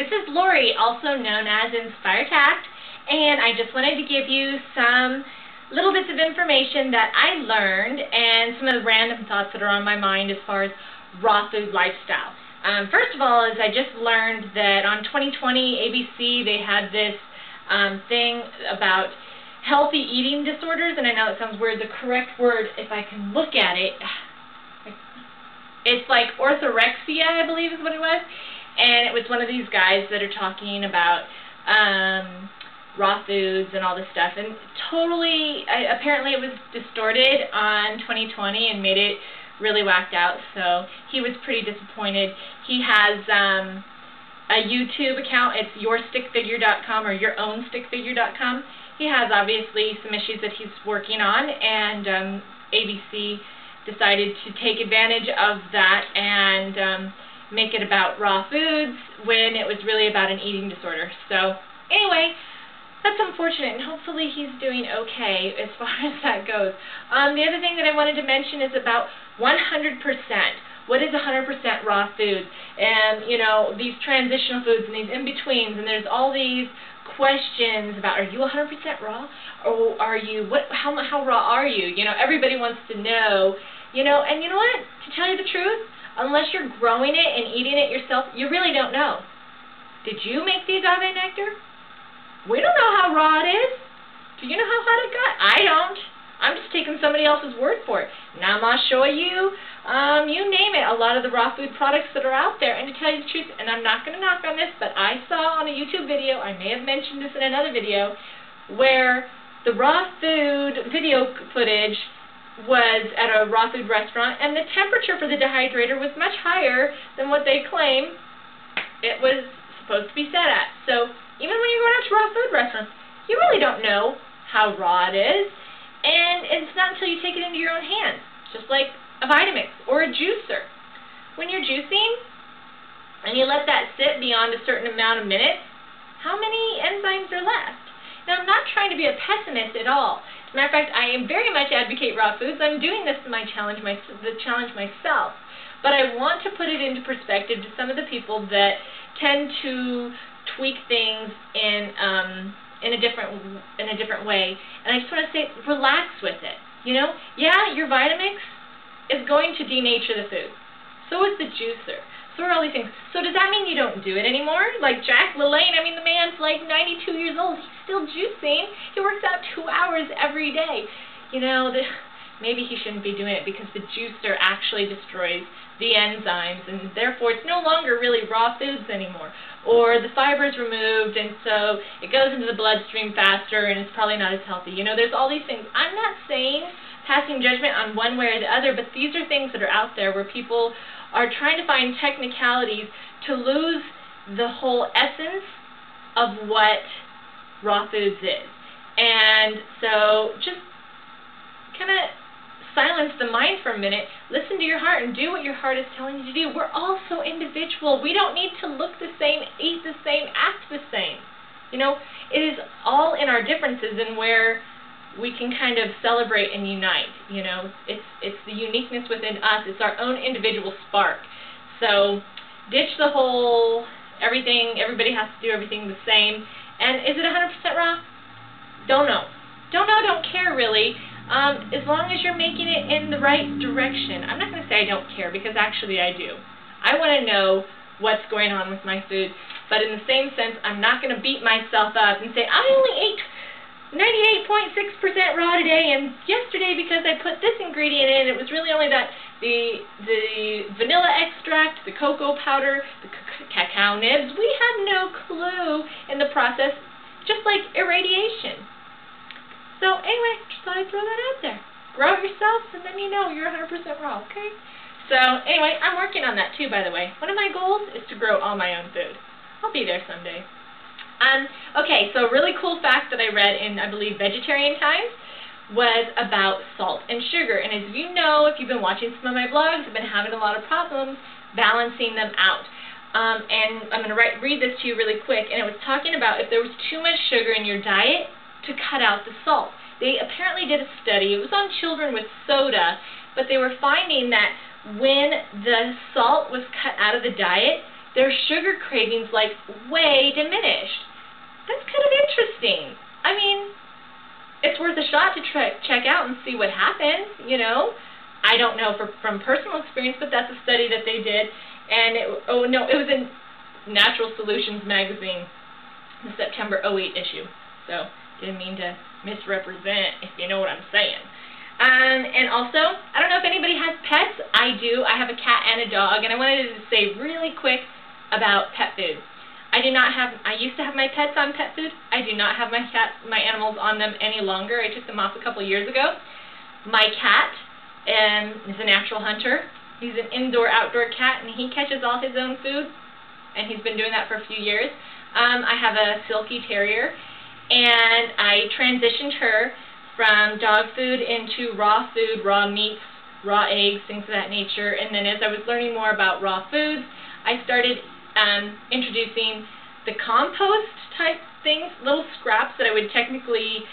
this is Lori, also known as Inspire Tact, and I just wanted to give you some little bits of information that I learned and some of the random thoughts that are on my mind as far as raw food lifestyle. First of all, is I just learned that on 2020 ABC they had this thing about healthy eating disorders, and I know it sounds weird. The correct word, if I can look at it, it's like orthorexia, I believe is what it was. And it was one of these guys that are talking about raw foods and all this stuff. And totally, apparently it was distorted on 2020 and made it really whacked out. So he was pretty disappointed. He has a YouTube account. It's yourstickfigure.com or yourownstickfigure.com. He has obviously some issues that he's working on, and ABC decided to take advantage of that and make it about raw foods when it was really about an eating disorder. So anyway, that's unfortunate, and hopefully he's doing okay as far as that goes. The other thing that I wanted to mention is about 100%. What is 100% raw food? And, you know, these transitional foods and these in-betweens, and there's all these questions about, are you 100% raw? Or are you, how raw are you? You know, everybody wants to know, you know, and you know what? To tell you the truth, unless you're growing it and eating it yourself, you really don't know. Did you make the agave nectar? We don't know how raw it is. Do you know how hot it got? I don't. I'm just taking somebody else's word for it. Now I'm going to show you, you name it, a lot of the raw food products that are out there. And to tell you the truth, and I'm not going to knock on this, but I saw on a YouTube video, I may have mentioned this in another video, where the raw food video footage was at a raw food restaurant, and the temperature for the dehydrator was much higher than what they claim it was supposed to be set at. So even when you're going out to raw food restaurants, you really don't know how raw it is, and it's not until you take it into your own hands, just like a Vitamix or a juicer. When you're juicing and you let that sit beyond a certain amount of minutes, how many enzymes are left? Now, I'm not trying to be a pessimist at all. As a matter of fact, I am very much advocate raw foods. I'm doing this in my challenge, the challenge myself. But I want to put it into perspective to some of the people that tend to tweak things in a different way. And I just want to say, relax with it. You know, yeah, your Vitamix is going to denature the food. So is the juicer. So are all these things. So does that mean you don't do it anymore? Like Jack LaLanne, I mean, the man's like 92 years old. He's still juicing. He works out 2 hours every day. You know, maybe he shouldn't be doing it because the juicer actually destroys the enzymes, and therefore it's no longer really raw foods anymore. Or the fiber's removed, and so it goes into the bloodstream faster, and it's probably not as healthy. You know, there's all these things. I'm not saying passing judgment on one way or the other, but these are things that are out there where people are trying to find technicalities to lose the whole essence of what raw foods is. And so just kind of silence the mind for a minute, listen to your heart, and do what your heart is telling you to do. We're all so individual. We don't need to look the same, eat the same, act the same. You know, it is all in our differences and where we can kind of celebrate and unite. You know, it's the uniqueness within us. It's our own individual spark. So ditch the whole everybody has to do everything the same. And is it 100% raw? Don't know. Don't know, don't care really. As long as you're making it in the right direction. I'm not going to say I don't care, because actually I do. I want to know what's going on with my food, but in the same sense, I'm not going to beat myself up and say, I only ate 98.6% raw today, and yesterday because I put this ingredient in, it was really only that the vanilla extract, the cocoa powder, the cacao nibs. We have no clue in the process, just like irradiation. So anyway, just thought I'd throw that out there. Grow it yourself, and then you know you're 100% raw, okay? So anyway, I'm working on that too, by the way. One of my goals is to grow all my own food. I'll be there someday. Okay, so a really cool fact that I read in, I believe, Vegetarian Times was about salt and sugar. And as you know, if you've been watching some of my blogs, I've been having a lot of problems balancing them out. And I'm going to read this to you really quick. And it was talking about if there was too much sugar in your diet, to cut out the salt. They apparently did a study. It was on children with soda, but they were finding that when the salt was cut out of the diet, their sugar cravings like way diminished. That's kind of interesting. I mean, it's worth a shot to check out and see what happens, you know. I don't know from personal experience, but that's a study that they did. And it was in Natural Solutions magazine, the September '08 issue. So, didn't mean to misrepresent, if you know what I'm saying. And also, I don't know if anybody has pets. I do. I have a cat and a dog, and I wanted to say really quick about pet food. I used to have my pets on pet food. I do not have my animals on them any longer. I took them off a couple years ago. My cat is a natural hunter. He's an indoor-outdoor cat, and he catches all his own food, and he's been doing that for a few years. I have a silky terrier, and I transitioned her from dog food into raw food, raw meats, raw eggs, things of that nature. And then as I was learning more about raw foods, I started introducing the compost type things, little scraps that I would technically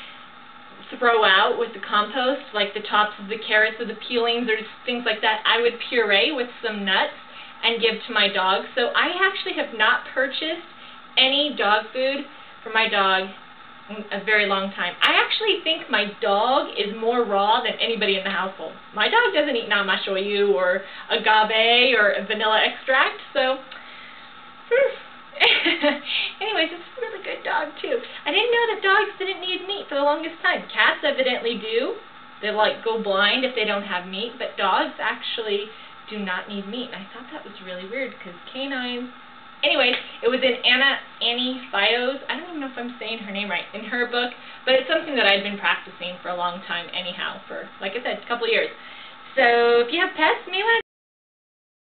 throw out with the compost, like the tops of the carrots or the peelings or things like that. I would puree with some nuts and give to my dog. So I actually have not purchased any dog food for my dog in a very long time. I actually think my dog is more raw than anybody in the household. My dog doesn't eat namashoyu or agave or vanilla extract, so anyways, it's a really good dog too. I didn't know that dogs didn't need meat for the longest time. Cats evidently do. They like go blind if they don't have meat, but dogs actually do not need meat. And I thought that was really weird because canines. Anyways, it was in Annie Fido's, I don't even know if I'm saying her name right, in her book, but it's something that I've been practicing for a long time anyhow, for, like I said, a couple of years. So if you have pets, you may want to